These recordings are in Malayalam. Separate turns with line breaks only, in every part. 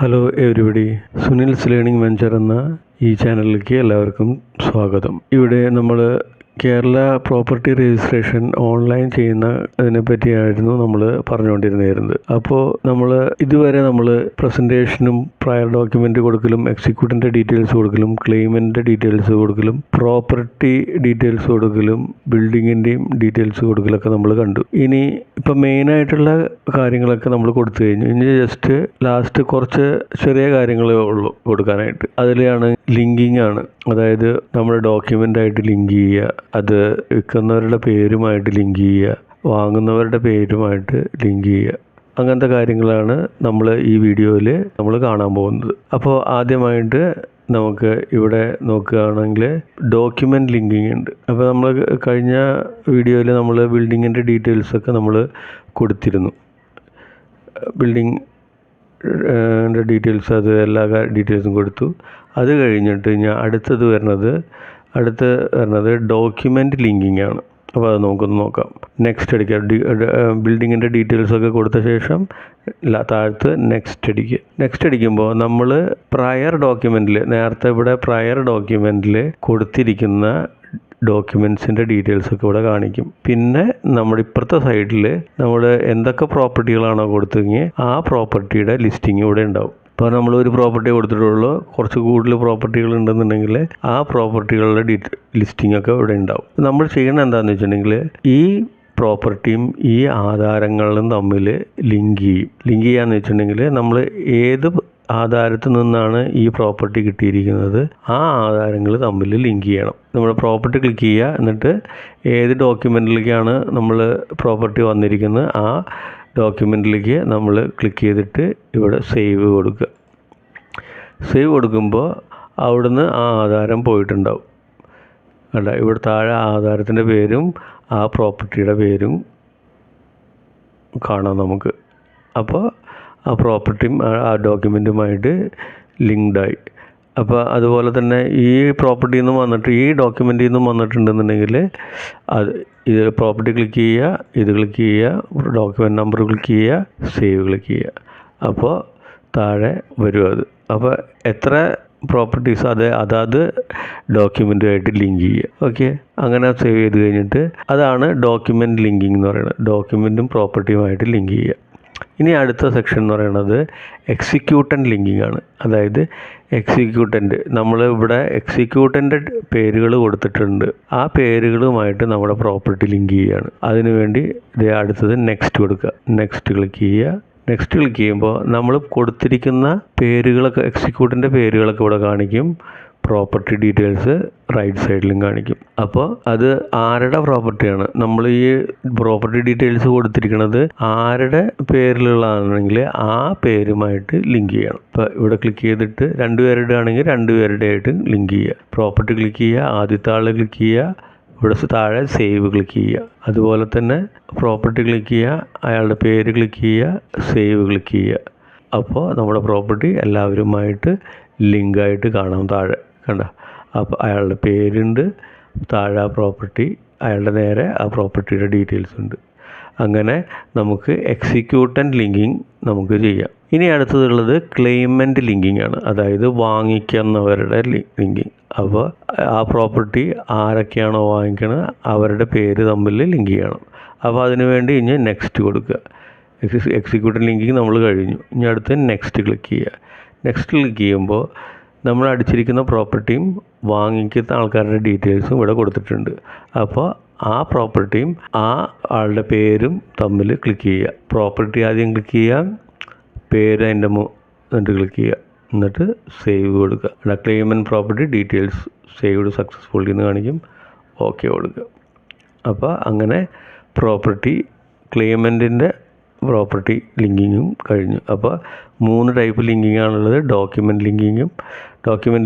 Hello everybody, Sunil's learning venture എന്ന ഈ ചാനലിലേക്ക് എല്ലാവർക്കും സ്വാഗതം. ഇവിടെ നമ്മൾ കേരള പ്രോപ്പർട്ടി രജിസ്ട്രേഷൻ ഓൺലൈൻ ചെയ്യുന്ന അതിനെ പറ്റിയായിരുന്നു നമ്മൾ പറഞ്ഞുകൊണ്ടിരുന്നത്. അപ്പോൾ ഇതുവരെ നമ്മൾ പ്രസൻറ്റേഷനും പ്രയർ ഡോക്യുമെൻ്റ് കൊടുക്കലും എക്സിക്യൂട്ടൻ്റെ ഡീറ്റെയിൽസ് കൊടുക്കലും ക്ലെയിമിൻ്റെ ഡീറ്റെയിൽസ് കൊടുക്കലും പ്രോപ്പർട്ടി ഡീറ്റെയിൽസ് കൊടുക്കലും ബിൽഡിങ്ങിൻ്റെയും ഡീറ്റെയിൽസ് കൊടുക്കലൊക്കെ നമ്മൾ കണ്ടു. ഇനി ഇപ്പം മെയിനായിട്ടുള്ള കാര്യങ്ങളൊക്കെ നമ്മൾ കൊടുത്തു കഴിഞ്ഞു. ഇനി ജസ്റ്റ് ലാസ്റ്റ് കുറച്ച് ചെറിയ കാര്യങ്ങളേ ഉള്ളൂ കൊടുക്കാനായിട്ട്. അതിലാണ് ലിങ്കിങ് ആണ്. അതായത് നമ്മുടെ ഡോക്യുമെൻ്റായിട്ട് ലിങ്ക് ചെയ്യുക, അത് വിൽക്കുന്നവരുടെ പേരുമായിട്ട് ലിങ്ക് ചെയ്യുക, വാങ്ങുന്നവരുടെ പേരുമായിട്ട് ലിങ്ക് ചെയ്യുക. അങ്ങനത്തെ കാര്യങ്ങളാണ് നമ്മൾ ഈ വീഡിയോയിൽ നമ്മൾ കാണാൻ പോകുന്നത്. അപ്പോൾ ആദ്യമായിട്ട് നമുക്ക് ഇവിടെ നോക്കുകയാണെങ്കിൽ ഡോക്യുമെൻ്റ് ലിങ്കിങ് ഉണ്ട്. അപ്പോൾ നമ്മൾ കഴിഞ്ഞ വീഡിയോയിൽ നമ്മൾ ബിൽഡിങ്ങിൻ്റെ ഡീറ്റെയിൽസൊക്കെ നമ്മൾ കൊടുത്തിരുന്നു. ബിൽഡിങ് ഡീറ്റെയിൽസ് അത് എല്ലാ ഡീറ്റെയിൽസും കൊടുത്തു. അത് കഴിഞ്ഞിട്ട് ഞാൻ അടുത്തത് വരുന്നത് ഡോക്യുമെൻ്റ് ലിങ്കിങ് ആണ്. അപ്പോൾ അത് നമുക്കൊന്ന് നോക്കാം. നെക്സ്റ്റ് അടിക്കുക. ബിൽഡിങ്ങിൻ്റെ ഡീറ്റെയിൽസൊക്കെ കൊടുത്ത ശേഷം താഴത്ത് നെക്സ്റ്റ് അടിക്കുക. നെക്സ്റ്റ് അടിക്കുമ്പോൾ നമ്മൾ പ്രയർ ഡോക്യുമെൻറ്റിൽ നേരത്തെ ഇവിടെ പ്രയർ ഡോക്യുമെൻറ്റിൽ കൊടുത്തിരിക്കുന്ന ഡോക്യുമെൻറ്റ്സിൻ്റെ ഡീറ്റെയിൽസൊക്കെ ഇവിടെ കാണിക്കും. പിന്നെ നമ്മുടെ ഇപ്പുറത്തെ സൈഡിൽ നമ്മൾ എന്തൊക്കെ പ്രോപ്പർട്ടികളാണോ കൊടുത്തെങ്കിൽ ആ പ്രോപ്പർട്ടിയുടെ ലിസ്റ്റിംഗ് ഇവിടെ ഉണ്ടാവും. ഇപ്പോൾ നമ്മളൊരു പ്രോപ്പർട്ടി കൊടുത്തിട്ടുള്ളൂ, കുറച്ച് കൂടുതൽ പ്രോപ്പർട്ടികൾ ഉണ്ടെന്നുണ്ടെങ്കിൽ ആ പ്രോപ്പർട്ടികളുടെ ലിസ്റ്റിംഗ് ഒക്കെ ഇവിടെ ഉണ്ടാവും. നമ്മൾ ചെയ്യണത് എന്താണെന്ന് വെച്ചിട്ടുണ്ടെങ്കിൽ ഈ പ്രോപ്പർട്ടിയും ഈ ആധാരങ്ങളും തമ്മിൽ ലിങ്ക് ചെയ്യാന്ന് വെച്ചിട്ടുണ്ടെങ്കിൽ നമ്മൾ ഏത് ആധാരത്തിൽ നിന്നാണ് ഈ പ്രോപ്പർട്ടി കിട്ടിയിരിക്കുന്നത് ആ ആധാരങ്ങൾ തമ്മിൽ ലിങ്ക് ചെയ്യണം. നമ്മൾ പ്രോപ്പർട്ടി ക്ലിക്ക് ചെയ്യുക, എന്നിട്ട് ഏത് ഡോക്യുമെൻറ്റിലേക്കാണ് നമ്മൾ പ്രോപ്പർട്ടി വന്നിരിക്കുന്നത് ആ ഡോക്യുമെൻറ്റിലേക്ക് നമ്മൾ ക്ലിക്ക് ചെയ്തിട്ട് ഇവിടെ സേവ് കൊടുക്കുക. സേവ് കൊടുക്കുമ്പോൾ അവിടുന്ന് ആ ആധാരം പോയിട്ടുണ്ടാവും. അല്ല, ഇവിടെ താഴെ ആധാരത്തിൻ്റെ പേരും ആ പ്രോപ്പർട്ടിയുടെ പേരും കാണാം നമുക്ക്. അപ്പോൾ ആ പ്രോപ്പർട്ടിയും ആ ഡോക്യുമെൻറ്റുമായിട്ട് ലിങ്ക്ഡായി. അപ്പോൾ അതുപോലെ തന്നെ ഈ പ്രോപ്പർട്ടിയിൽ നിന്നും വന്നിട്ട് ഈ ഡോക്യുമെൻറ്റിൽ നിന്നും വന്നിട്ടുണ്ടെന്നുണ്ടെങ്കിൽ ഇത് പ്രോപ്പർട്ടി ക്ലിക്ക് ചെയ്യുക, ഇത് ക്ലിക്ക് ചെയ്യുക, ഡോക്യുമെൻ്റ് നമ്പർ ക്ലിക്ക് ചെയ്യുക, സേവ് ക്ലിക്ക് ചെയ്യുക. അപ്പോൾ താഴെ വരും അത്. അപ്പോൾ എത്ര പ്രോപ്പർട്ടീസ് അതാത് ഡോക്യുമെൻറ്റുമായിട്ട് ലിങ്ക് ചെയ്യുക. ഓക്കെ, അങ്ങനെ സേവ് ചെയ്ത് കഴിഞ്ഞിട്ട് അതാണ് ഡോക്യുമെൻ്റ് ലിങ്കിങ് എന്ന് പറയുന്നത്. ഡോക്യുമെൻറ്റും പ്രോപ്പർട്ടിയുമായിട്ട് ലിങ്ക് ചെയ്യുക. ഇനി അടുത്ത സെക്ഷൻ എന്ന് പറയുന്നത് എക്സിക്യൂട്ടൻ്റ് ലിങ്കിങ് ആണ്. അതായത് എക്സിക്യൂട്ടൻ്റ്, നമ്മളിവിടെ എക്സിക്യൂട്ടൻ്റെ പേരുകൾ കൊടുത്തിട്ടുണ്ട്. ആ പേരുകളുമായിട്ട് നമ്മുടെ പ്രോപ്പർട്ടി ലിങ്ക് ചെയ്യുകയാണ്. അതിനുവേണ്ടി അടുത്തത് നെക്സ്റ്റ് കൊടുക്കുക. നെക്സ്റ്റ് ക്ലിക്ക് ചെയ്യുക. നെക്സ്റ്റ് ക്ലിക്ക് ചെയ്യുമ്പോൾ നമ്മൾ കൊടുത്തിരിക്കുന്ന പേരുകളൊക്കെ എക്സിക്യൂട്ടൻ്റെ പേരുകളൊക്കെ ഇവിടെ കാണിക്കും. പ്രോപ്പർട്ടി ഡീറ്റെയിൽസ് റൈറ്റ് സൈഡിലും കാണിക്കും. അപ്പോൾ അത് ആരുടെ പ്രോപ്പർട്ടിയാണ്, നമ്മൾ ഈ പ്രോപ്പർട്ടി ഡീറ്റെയിൽസ് കൊടുത്തിരിക്കുന്നത് ആരുടെ പേരിലുള്ളതാണെങ്കിൽ ആ പേരുമായിട്ട് ലിങ്ക് ചെയ്യണം. ഇപ്പോൾ ഇവിടെ ക്ലിക്ക് ചെയ്തിട്ട് രണ്ടുപേരുടെ ആണെങ്കിൽ രണ്ടുപേരുടെ ആയിട്ട് ലിങ്ക് ചെയ്യുക. പ്രോപ്പർട്ടി ക്ലിക്ക് ചെയ്യുക, ആദ്യത്തെ ആൾ ക്ലിക്ക് ചെയ്യുക, ഇവിടെ താഴെ സേവ് ക്ലിക്ക് ചെയ്യുക. അതുപോലെ തന്നെ പ്രോപ്പർട്ടി ക്ലിക്ക് ചെയ്യുക, അയാളുടെ പേര് ക്ലിക്ക് ചെയ്യുക, സേവ് ക്ലിക്ക് ചെയ്യുക. അപ്പോൾ നമ്മുടെ പ്രോപ്പർട്ടി എല്ലാവരുമായിട്ട് ലിങ്കായിട്ട് കാണാം താഴെ. കണ്ട, അപ്പോൾ അയാളുടെ പേരുണ്ട്, താഴെ ആ പ്രോപ്പർട്ടി, അയാളുടെ നേരെ ആ പ്രോപ്പർട്ടിയുടെ ഡീറ്റെയിൽസ് ഉണ്ട്. അങ്ങനെ നമുക്ക് എക്സിക്യൂട്ടൻ്റ് ലിങ്കിങ് നമുക്ക് ചെയ്യാം. ഇനി അടുത്തതുള്ളത് ക്ലെയിമൻ്റ് ലിങ്കിങ് ആണ്. അതായത് വാങ്ങിക്കുന്നവരുടെ ലിങ്കിങ്. അപ്പോൾ ആ പ്രോപ്പർട്ടി ആരൊക്കെയാണോ വാങ്ങിക്കണത് അവരുടെ പേര് തമ്മിൽ ലിങ്ക് ചെയ്യണം. അപ്പോൾ അതിനുവേണ്ടി ഇനി നെക്സ്റ്റ് കൊടുക്കുക. എക്സിക്യൂട്ടൻ്റ് ലിങ്കിങ് നമ്മൾ കഴിഞ്ഞു. ഇനി അടുത്ത് നെക്സ്റ്റ് ക്ലിക്ക് ചെയ്യുക. നെക്സ്റ്റ് ക്ലിക്ക് ചെയ്യുമ്പോൾ നമ്മൾ അടിച്ചിരിക്കുന്ന പ്രോപ്പർട്ടിയും വാങ്ങിക്കുന്ന ആൾക്കാരുടെ ഡീറ്റെയിൽസും ഇവിടെ കൊടുത്തിട്ടുണ്ട്. അപ്പോൾ ആ പ്രോപ്പർട്ടിയും ആ ആളുടെ പേരും തമ്മിൽ ക്ലിക്ക് ചെയ്യുക. പ്രോപ്പർട്ടി ആദ്യം ക്ലിക്ക് ചെയ്യുക, പേര് അതിൻ്റെ എന്നിട്ട് ക്ലിക്ക് ചെയ്യുക, എന്നിട്ട് സേവ് കൊടുക്കുക. Claim and property details saved successfully എന്ന് കാണിക്കും. ഓക്കെ കൊടുക്കുക. അപ്പോൾ അങ്ങനെ പ്രോപ്പർട്ടി ക്ലെയിമൻറ്റിൻ്റെ പ്രോപ്പർട്ടി ലിങ്കിങ്ങും കഴിഞ്ഞു. അപ്പോൾ 3 ടൈപ്പ് ലിങ്കിങ് ആണുള്ളത്. ഡോക്യുമെൻ്റ്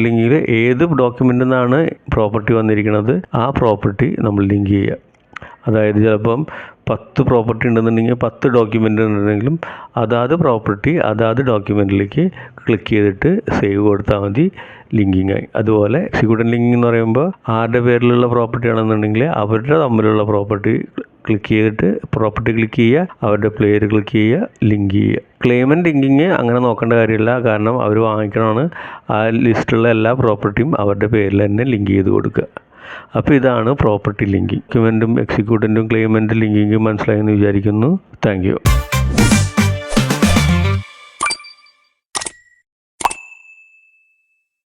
ലിങ്കിങ്ങിൽ ഏത് ഡോക്യുമെൻ്റിൽ നിന്നാണ് പ്രോപ്പർട്ടി വന്നിരിക്കുന്നത് ആ പ്രോപ്പർട്ടി നമ്മൾ ലിങ്ക് ചെയ്യുക. അതായത് ചിലപ്പം 10 പ്രോപ്പർട്ടി ഉണ്ടെന്നുണ്ടെങ്കിൽ 10 ഡോക്യുമെൻ്റ് ഉണ്ടെങ്കിലും അതാത് പ്രോപ്പർട്ടി അതാത് ഡോക്യുമെൻറ്റിലേക്ക് ക്ലിക്ക് ചെയ്തിട്ട് സേവ് കൊടുത്താൽ മതി, ലിങ്കിങ് ആയി. അതുപോലെ എക്സിക്യൂട്ടൻ്റ് ലിങ്കിങ് എന്ന് പറയുമ്പോൾ ആരുടെ പേരിലുള്ള പ്രോപ്പർട്ടി ആണെന്നുണ്ടെങ്കിൽ അവരുടെ തമ്മിലുള്ള പ്രോപ്പർട്ടി ക്ലിക്ക് ചെയ്തിട്ട് പ്രോപ്പർട്ടി ക്ലിക്ക് ചെയ്യുക, അവരുടെ പേര് ക്ലിക്ക് ചെയ്യുക, ലിങ്ക് ചെയ്യുക. ക്ലെയിമൻറ്റ് ലിങ്കിങ് അങ്ങനെ നോക്കേണ്ട കാര്യമില്ല, കാരണം അവർ വാങ്ങിക്കണമാണ്. ആ ലിസ്റ്റിലുള്ള എല്ലാ പ്രോപ്പർട്ടിയും അവരുടെ പേരിൽ തന്നെ ലിങ്ക് ചെയ്ത് കൊടുക്കുക. അപ്പോൾ ഇതാണ് പ്രോപ്പർട്ടി ലിങ്കിങ്. ഡോക്യുമെൻറ്റും എക്സിക്യൂട്ടൻറ്റും ക്ലെയിമൻറ്റ് ലിങ്കിങ്ങും മനസ്സിലായെന്ന് വിചാരിക്കുന്നു. Thank you.